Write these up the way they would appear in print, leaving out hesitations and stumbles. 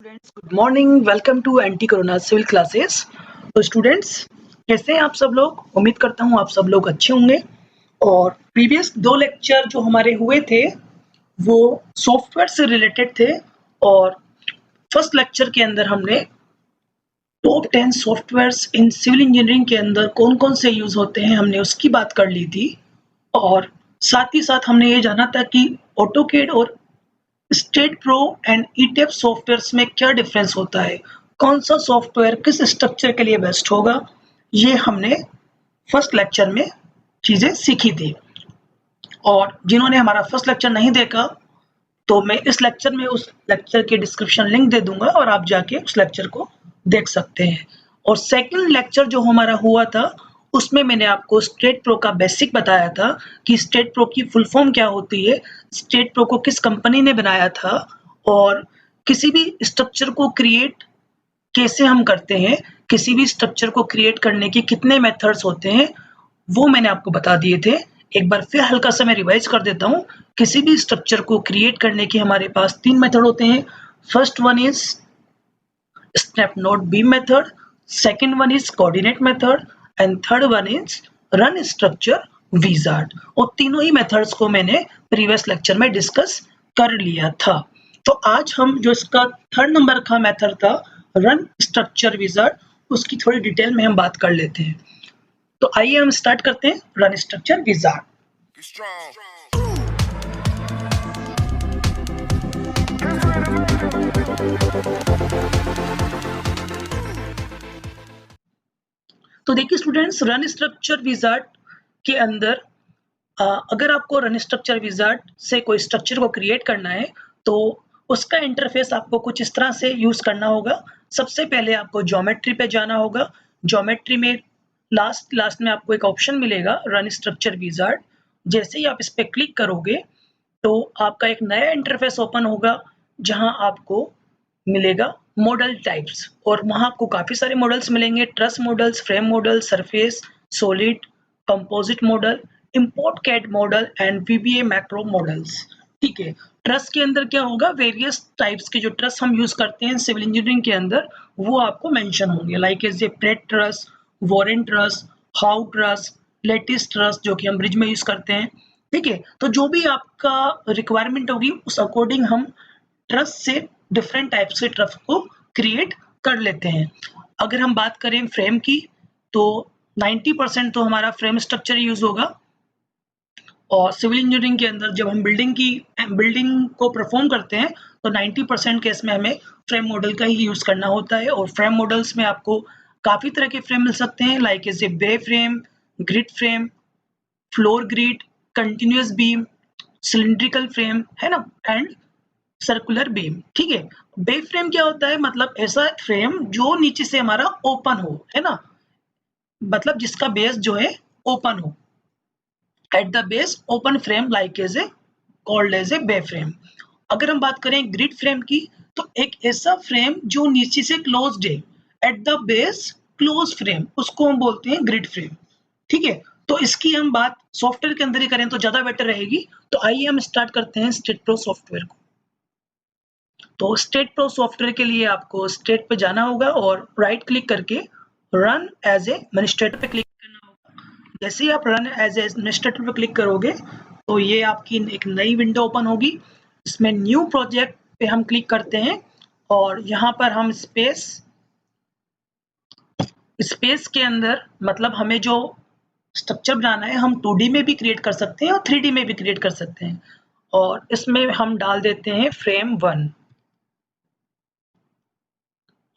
Students good morning. Welcome to anti corona civil classes. तो students कैसे हैं आप सब लोग? उम्मीद करता हूं आप सब लोग अच्छे होंगे। और प्रीवियस 2 लेक्चर जो हमारे हुए थे वो सॉफ्टवेयर से रिलेटेड थे। और फर्स्ट लेक्चर के अंदर हमने top 10 softwares in civil engineering के अंदर कौन-कौन से यूज होते हैं हमने उसकी बात कर ली थी। और साथ ही साथ हमने ये जाना था कि ऑटोकैड और स्टेट प्रो एंड ईटेप सॉफ्टवेयर्स में क्या डिफरेंस होता है, कौन सा सॉफ्टवेयर किस स्ट्रक्चर के लिए बेस्ट होगा, ये हमने फर्स्ट लेक्चर में चीजें सीखी थी। और जिन्होंने हमारा फर्स्ट लेक्चर नहीं देखा तो मैं इस लेक्चर में उस लेक्चर के डिस्क्रिप्शन लिंक दे दूंगा और आप जाके उस लेक्चर को देख सकते हैं। और सेकंड लेक्चर जो हमारा हुआ था उसमें मैंने आपको स्टेट प्रो का बेसिक बताया था कि स्टेट प्रो की फुल फॉर्म क्या होती है, स्टेट प्रो को किस कंपनी ने बनाया था और किसी भी स्ट्रक्चर को क्रिएट कैसे हम करते हैं, किसी भी स्ट्रक्चर को क्रिएट करने के कितने मेथड्स होते हैं वो मैंने आपको बता दिए थे। एक बार फिर हल्का सा मैं रिवाइज कर देता हूँ। किसी भी स्ट्रक्चर को क्रिएट करने के हमारे पास 3 मेथड होते हैं। First one is snap node beam method, second one is coordinate method and third one is run structure wizard. और तीनों ही मेथड्स को मैंने प्रीवियस लेक्चर में डिस्कस कर लिया था। तो आज हम जो इसका थर्ड नंबर का मेथड था रन स्ट्रक्चर विजार्ड, उसकी थोड़ी डिटेल में हम बात कर लेते हैं। तो आइए हम स्टार्ट करते हैं रन स्ट्रक्चर विजार्ड। तो देखिए स्टूडेंट्स, रन स्ट्रक्चर विजार्ड के अंदर अगर आपको रन स्ट्रक्चर विजार्ड से कोई स्ट्रक्चर को क्रिएट करना है तो उसका इंटरफेस आपको कुछ इस तरह से यूज करना होगा। सबसे पहले आपको ज्योमेट्री पे जाना होगा। ज्योमेट्री में लास्ट में आपको एक ऑप्शन मिलेगा रन स्ट्रक्चर विजार्ड। जैसे ही आप इस पे क्लिक करोगे तो आपका एक नया इंटरफेस ओपन होगा जहां आपको मिलेगा मॉडल टाइप्स। और वहां आपको काफी सारे मॉडल्स मिलेंगे, truss models, frame model, surface, solid, composite model, import CAD model and VBA macro models. ठीक है, ट्रस के अंदर क्या होगा, वेरियस टाइप्स के जो ट्रस हम यूज करते हैं सिविल इंजीनियरिंग के अंदर वो आपको मेंशन होंगे, like as a plate truss, Warren truss, Howe truss, lattice truss जो कि हम ब्रिज में यूज करते हैं। ठीक है, तो जो भी आपका रिक्वायरमेंट होगी उस अकॉर्डिंग हम ट्रस से डिफरेंट टाइप से ट्रस को क्रिएट कर लेते हैं। अगर हम बात करें फ्रेम की तो 90% तो हमारा फ्रेम स्ट्रक्चर यूज होगा। और सिविल इंजीनियरिंग के अंदर जब हम बिल्डिंग को परफॉर्म करते हैं तो 90% केस में हमें फ्रेम मॉडल का ही यूज करना होता है। और फ्रेम मॉडल्स में आपको काफी तरह के फ्रेम मिल सकते हैं, like as a bay frame, grid frame, floor grid, continuous beam, cylindrical frame, है ना, एंड सर्कुलर बीम। ठीक है, बे फ्रेम क्या होता है, मतलब ऐसा फ्रेम जो नीचे से हमारा ओपन हो, है ना, मतलब जिसका बेस जो है ओपन हो, at the base open frame like as a called as a bay frame. अगर हम बात करें ग्रिड फ्रेम की तो एक ऐसा फ्रेम जो नीचे से क्लोज्ड है, eight the base close frame, उसको हम बोलते हैं ग्रिड फ्रेम। ठीक है, तो इसकी हम बात सॉफ्टवेयर के अंदर ही करें तो ज्यादा बेटर रहेगी। तो आइए हम स्टार्ट करते हैं स्टेट प्रो सॉफ्टवेयर को। तो स्टेट प्रो सॉफ्टवेयर के लिए आपको स्टेट पे जाना होगा और राइट क्लिक करके रन एज ए एडमिनिस्ट्रेटर पे क्लिक करना होगा। जैसे ही आप रन एज ए एडमिनिस्ट्रेटर पे क्लिक करोगे तो ये आपकी एक नई विंडो ओपन होगी। इसमें न्यू प्रोजेक्ट पे हम क्लिक करते हैं और यहाँ पर हम स्पेस के अंदर, मतलब हमें जो स्ट्रक्चर बनाना है हम 2D में भी क्रिएट कर सकते हैं और 3D में भी क्रिएट कर सकते हैं। और इसमें हम डाल देते हैं फ्रेम 1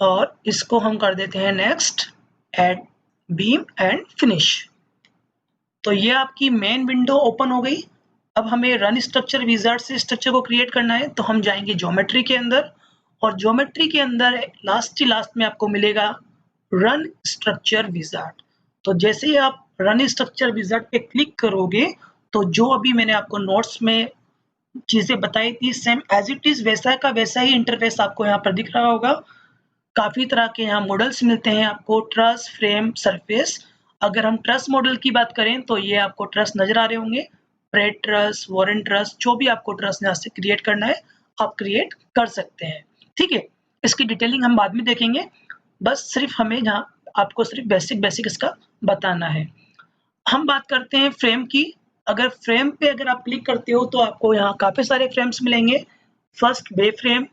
और इसको हम कर देते हैं next, add beam and finish. तो ये आपकी मेन विंडो ओपन हो गई। अब हमें रन स्ट्रक्चर विजार्ड से स्ट्रक्चर को क्रिएट करना है तो हम जाएंगे ज्योमेट्री के अंदर और ज्योमेट्री के अंदर लास्ट में आपको मिलेगा रन स्ट्रक्चर विजार्ड। तो जैसे ही आप रन स्ट्रक्चर विजार्ड पे क्लिक करोगे तो जो अभी मैंने आपको नोट्स में चीजें बताई थी सेम एज इट इज वैसा का वैसा ही इंटरफेस आपको यहाँ पर दिख रहा होगा। काफी तरह के यहाँ मॉडल्स मिलते हैं आपको, ट्रस, फ्रेम, सरफेस। अगर हम ट्रस मॉडल की बात करें तो ये आपको ट्रस नजर आ रहे होंगे, प्लेट ट्रस, वॉरेन ट्रस, जो भी आपको ट्रस यहाँ से क्रिएट करना है आप क्रिएट कर सकते हैं। ठीक है, इसकी डिटेलिंग हम बाद में देखेंगे, बस सिर्फ हमें यहाँ आपको सिर्फ बेसिक इसका बताना है। हम बात करते हैं फ्रेम की। अगर फ्रेम पे अगर आप क्लिक करते हो तो आपको यहाँ काफ़ी सारे फ्रेम्स मिलेंगे। First bay frame,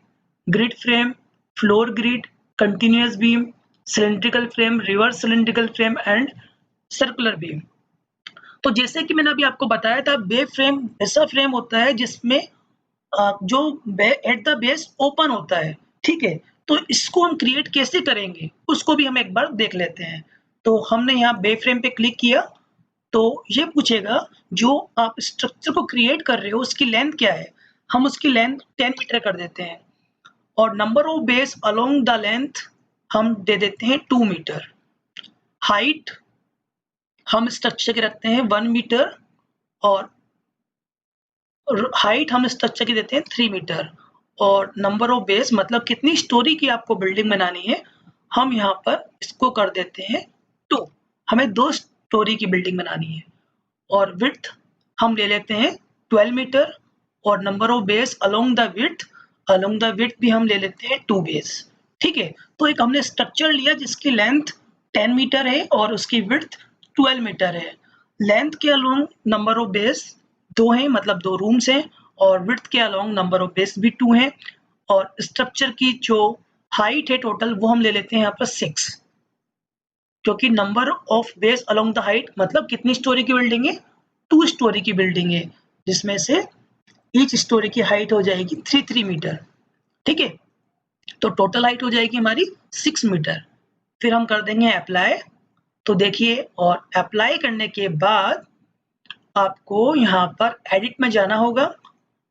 grid frame, floor grid, continuous beam, cylindrical frame, reverse cylindrical frame and circular beam. तो जैसे कि मैंने अभी आपको बताया था, बे फ्रेम ऐसा फ्रेम होता है जिसमें जो एट द बेस ओपन होता है, ठीक है। तो इसको हम क्रिएट कैसे करेंगे उसको भी हम एक बार देख लेते हैं। तो हमने यहाँ बे फ्रेम पे क्लिक किया तो ये पूछेगा जो आप स्ट्रक्चर को क्रिएट कर रहे हो उसकी लेंथ क्या है। हम उसकी लेंथ 10 मीटर कर देते हैं और number of bays along the length हम दे देते हैं 2 मीटर। हाइट हम स्ट्रक्चर की रखते हैं 1 मीटर और हाइट हम स्ट्रक्चर की देते हैं 3 मीटर और नंबर ऑफ बेस मतलब कितनी स्टोरी की आपको बिल्डिंग बनानी है हम यहाँ पर इसको कर देते हैं 2। हमें 2 स्टोरी की बिल्डिंग बनानी है और विड्थ हम ले लेते हैं 12 मीटर और number of bays along the width भी हम ले लेते हैं 2 बेस, ठीक है। तो एक हमने स्ट्रक्चर लिया जिसकी लेंथ 10 मीटर है और उसकी विड्थ 12 मीटर है। लेंथ के अलोंग नंबर ऑफ बेस 2 हैं, मतलब 2 रूम्स हैं और विड्थ के अलोंग नंबर ऑफ बेस भी 2 हैं और स्ट्रक्चर की जो हाइट है टोटल वो हम ले लेते हैं यहाँ पर 6, क्योंकि number of bays along the height मतलब कितनी स्टोरी की बिल्डिंग है, 2 स्टोरी की बिल्डिंग है जिसमें से ईच स्टोरी की हाइट हो जाएगी 3 मीटर, ठीक है। तो टोटल हाइट हो जाएगी हमारी 6 मीटर। फिर हम कर देंगे अप्लाई। तो देखिए, और अप्लाई करने के बाद आपको यहाँ पर एडिट में जाना होगा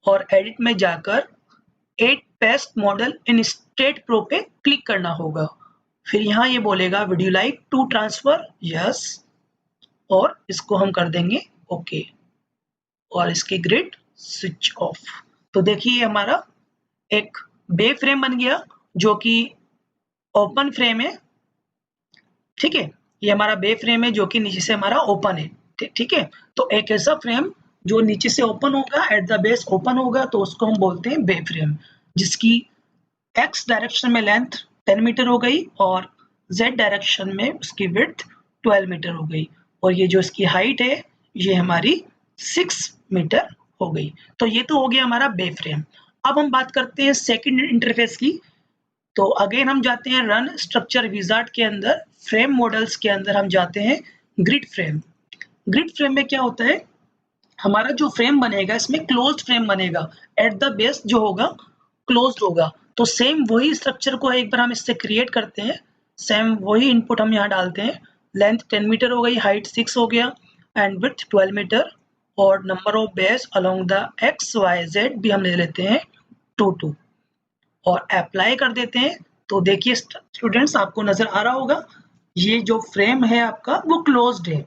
और एडिट में जाकर add paste model in STAAD Pro पे क्लिक करना होगा। फिर यहाँ ये बोलेगा would you like to transfer, yes, और इसको हम कर देंगे ओके और इसकी ग्रिड स्विच ऑफ। तो देखिए हमारा एक बे फ्रेम बन गया जो कि ओपन फ्रेम है, ठीक है। ये हमारा बे फ्रेम है जो कि नीचे से हमारा ओपन है, ठीक है। तो एक ऐसा फ्रेम जो नीचे से ओपन होगा, एट द बेस ओपन होगा, तो उसको हम बोलते हैं बे फ्रेम, जिसकी एक्स डायरेक्शन में लेंथ 10 मीटर हो गई और जेड डायरेक्शन में उसकी विड्थ 12 मीटर हो गई और ये जो इसकी हाइट है ये हमारी 6 मीटर हो गई। तो ये तो हो गया हमारा बे फ्रेम। अब हम बात करते हैं सेकंड इंटरफेस की। तो अगेन हम जाते हैं रन स्ट्रक्चर विजार्ड के अंदर, फ्रेम मॉडल्स के अंदर हम जाते हैं ग्रिड फ्रेम। ग्रिड फ्रेम में क्या होता है, हमारा जो फ्रेम बनेगा इसमें क्लोज्ड फ्रेम बनेगा, एट द बेस जो होगा क्लोज्ड होगा। तो सेम वही स्ट्रक्चर को एक बार हम इससे क्रिएट करते हैं, सेम वही इनपुट हम यहाँ डालते हैं। लेंथ 10 मीटर हो गई, हाइट 6 हो गया एंड विड्थ 12 मीटर और number of bays along the X Y Z भी हम ले लेते हैं 2 और अप्लाई कर देते हैं। तो देखिए स्टूडेंट्स, आपको नजर आ रहा होगा ये जो फ्रेम है आपका वो क्लोज्ड है।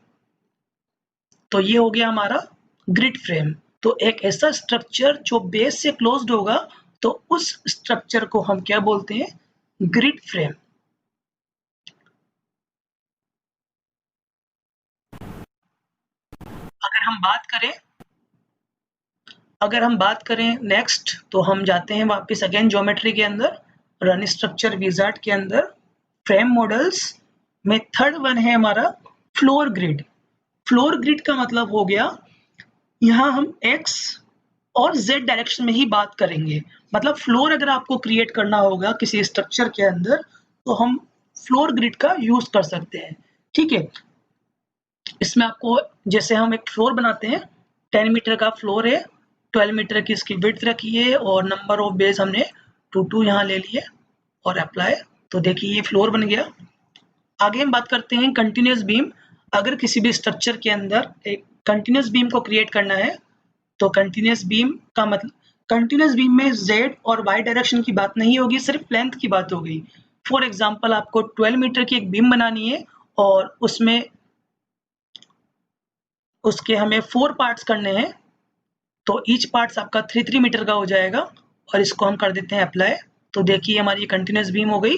तो ये हो गया हमारा ग्रिड फ्रेम। तो एक ऐसा स्ट्रक्चर जो बेस से क्लोज्ड होगा तो उस स्ट्रक्चर को हम क्या बोलते हैं, ग्रिड फ्रेम। अगर हम बात करें नेक्स्ट, तो हम जाते हैं वापस अगेन ज्योमेट्री के अंदर, रन स्ट्रक्चर विजार्ड के अंदर, फ्रेम मॉडल्स में थर्ड वन है हमारा फ्लोर ग्रिड। फ्लोर ग्रिड का मतलब हो गया, यहाँ हम एक्स और जेड डायरेक्शन में ही बात करेंगे। मतलब फ्लोर अगर आपको क्रिएट करना होगा किसी स्ट्रक्चर के अंदर तो हम फ्लोर ग्रिड का यूज कर सकते हैं, ठीक है। इसमें आपको, जैसे हम एक फ्लोर बनाते हैं, 10 मीटर का फ्लोर है, 12 मीटर की इसकी विड्थ रखी है और नंबर ऑफ बेस हमने 2 यहाँ ले लिए और अप्लाई। तो देखिए ये फ्लोर बन गया। आगे हम बात करते हैं कंटिन्यूस बीम। अगर किसी भी स्ट्रक्चर के अंदर एक कंटिन्यूस बीम को क्रिएट करना है तो कंटिन्यूस बीम का मतलब, कंटिन्यूस बीम में जेड और वाई डायरेक्शन की बात नहीं होगी, सिर्फ लेंथ की बात होगी। फॉर एग्जांपल आपको 12 मीटर की एक बीम बनानी है और उसमें उसके हमें 4 पार्ट्स करने हैं, तो ईच पार्ट्स आपका 3 मीटर का हो जाएगा और इसको हम कर देते हैं अप्लाई। तो देखिए हमारी कंटिन्यूस बीम हो गई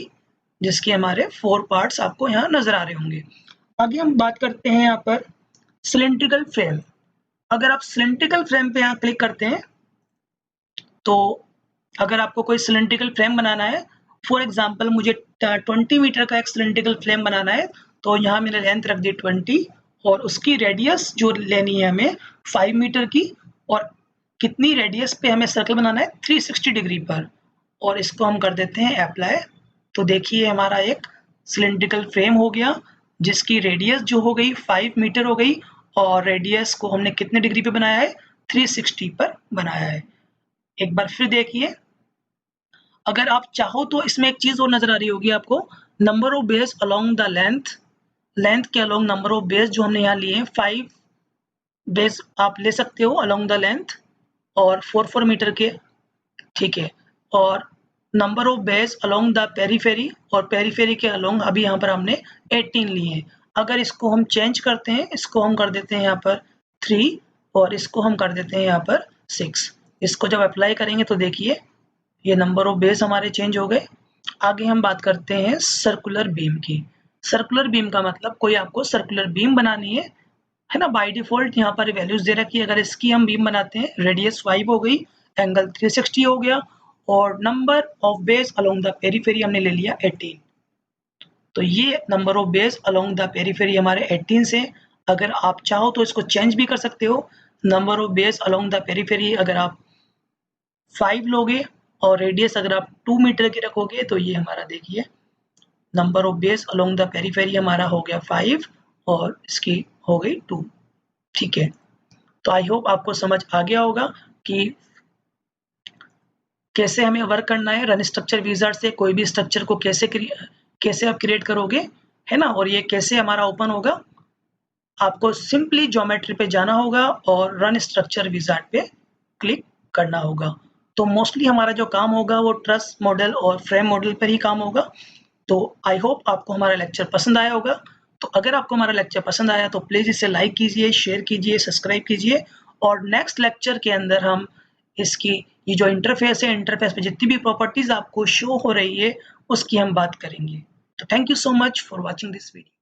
जिसके हमारे 4 पार्ट्स आपको यहाँ नजर आ रहे होंगे। आगे हम बात करते हैं यहाँ पर सिलिंड्रिकल फ्रेम। अगर आप सिलिंड्रिकल फ्रेम पे यहाँ क्लिक करते हैं तो अगर आपको कोई सिलिंड्रिकल फ्रेम बनाना है फॉर एग्जांपल मुझे 20 मीटर का एक सिलिंड्रिकल फ्लेम बनाना है, तो यहाँ मैंने लेंथ रख दी 20 और उसकी रेडियस जो लेनी है हमें 5 मीटर की, और कितनी रेडियस पे हमें सर्कल बनाना है 360 डिग्री पर, और इसको हम कर देते हैं अप्लाई। तो देखिए हमारा एक सिलिंड्रिकल फ्रेम हो गया जिसकी रेडियस जो हो गई 5 मीटर हो गई, और रेडियस को हमने कितने डिग्री पे बनाया है 360 पर बनाया है। एक बार फिर देखिए, अगर आप चाहो तो इसमें एक चीज और नजर आ रही होगी आपको, number of bays along the length के अलोंग नंबर ऑफ बेस जो हमने यहाँ लिए हैं 5 बेस आप ले सकते हो अलोंग द लेंथ, और 4 मीटर के, ठीक है। और number of bays along the periphery, और पेरीफेरी के अलोंग अभी यहाँ पर हमने 18 लिए हैं। अगर इसको हम चेंज करते हैं, इसको हम कर देते हैं यहाँ पर 3 और इसको हम कर देते हैं यहाँ पर 6। इसको जब अप्लाई करेंगे तो देखिए ये नंबर ऑफ बेस हमारे चेंज हो गए। आगे हम बात करते हैं सर्कुलर बीम की। सर्कुलर बीम का मतलब कोई आपको सर्कुलर बीम बनानी है ना। बाय डिफॉल्ट यहाँ पर वैल्यूज दे रखी है। अगर इसकी हम बीम बनाते हैं, रेडियस 5 हो गई, एंगल 360 हो गया, और number of bays along the periphery हमने ले लिया 18। तो ये number of bays along the periphery हमारे 18 से। अगर आप चाहो तो इसको चेंज भी कर सकते हो। Number of bays along the periphery अगर आप 5 लोगे और रेडियस अगर आप 2 मीटर की रखोगे, तो ये हमारा देखिए number of bays along the periphery हमारा हो गया 5 और इसकी हो गई 2, ठीक है। तो आई होप आपको समझ आ गया होगा कि कैसे हमें वर्क करना है। रन स्ट्रक्चर विजार्ड से कोई भी स्ट्रक्चर को कैसे आप क्रिएट करोगे, है ना, और ये कैसे हमारा ओपन होगा। आपको सिंपली ज्योमेट्री पे जाना होगा और रन स्ट्रक्चर विजार्ड पे क्लिक करना होगा। तो मोस्टली हमारा जो काम होगा वो ट्रस मॉडल और फ्रेम मॉडल पर ही काम होगा। तो आई होप आपको हमारा लेक्चर पसंद आया होगा। तो अगर आपको हमारा लेक्चर पसंद आया तो प्लीज़ इसे लाइक कीजिए, शेयर कीजिए, सब्सक्राइब कीजिए, और नेक्स्ट लेक्चर के अंदर हम इसकी ये जो इंटरफेस है, इंटरफेस पे जितनी भी प्रॉपर्टीज आपको शो हो रही है उसकी हम बात करेंगे। तो thank you so much for watching this video.